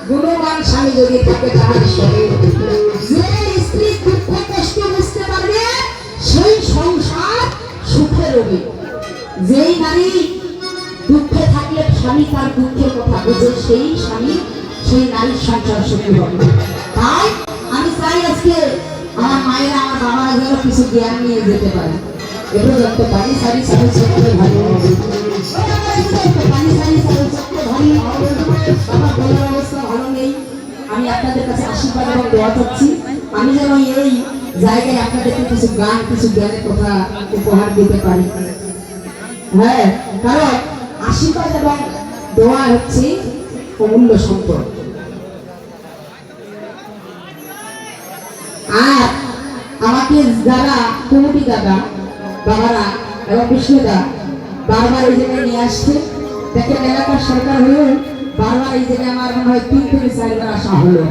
গুণবান স্বামী যদি থাকে তাহার সঙ্গে যে স্ত্রী দুঃখ কষ্ট বুঝতে পারবে সেই সংসার সুখে রবে। যেই নারী দুঃখে থাকলে স্বামী তার দুঃখের কথা বুঝে সেই স্বামী সেই নারীর সংসার সুখী হবে। তাই আমি চাই আজকে আমার মায়েরা আমার বাবারা যেন কিছু জ্ঞান নিয়ে যেতে পারে। এগুলো যত পানি সারি সারি চক্রে ভালো পানি সারি সারি চক্রে ভালো আমার বলার অবস্থা ভালো নেই। আমি আপনাদের কাছে আশীর্বাদ এবং দোয়া চাচ্ছি আমি যেন এই জায়গায় আপনাদেরকে কিছু গান কিছু জ্ঞানের কথা উপহার দিতে পারি। হ্যাঁ, কারণ আশীর্বাদ এবং দোয়া হচ্ছে অমূল্য সম্পদ। আর আমাকে যারা কমিটি দাদা বাবারা এবং বিষ্ণুদা বারবার এই জায়গায় নিয়ে আসছে, দেখেন এলাকার সরকার হলেও বারবার এই জায়গায় আমার মনে হয় 3 থেকে 4 বার আসা হলো।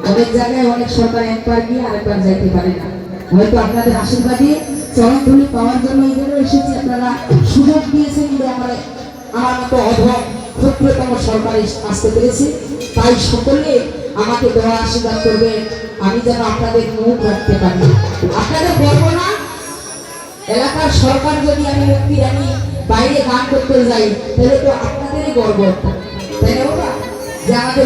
অনেক জায়গায় অনেক সরকার একবার গিয়ে আরেকবার যাইতে পারে না। হয়তো আপনাদের আশীর্বাদে চরণধুলি পাওয়ার জন্য এই জন্য এসেছি, আপনারা সুযোগ দিয়েছেন কিন্তু আমার মতো অভাব ক্ষুদ্রতম সরকার আসতে পেরেছে। তাই সকলে আমাকে দোয়া আশীর্বাদ করবে আমি যেন আপনাদের মুখ রাখতে পারি। আপনাদের গর্ব না? এলাকার সরকার যদি আমি মুক্তি আমি বাইরে গান করতে যাই তাহলে তো আপনাদেরই গর্ব, তাই না বাবা, যে আমাদের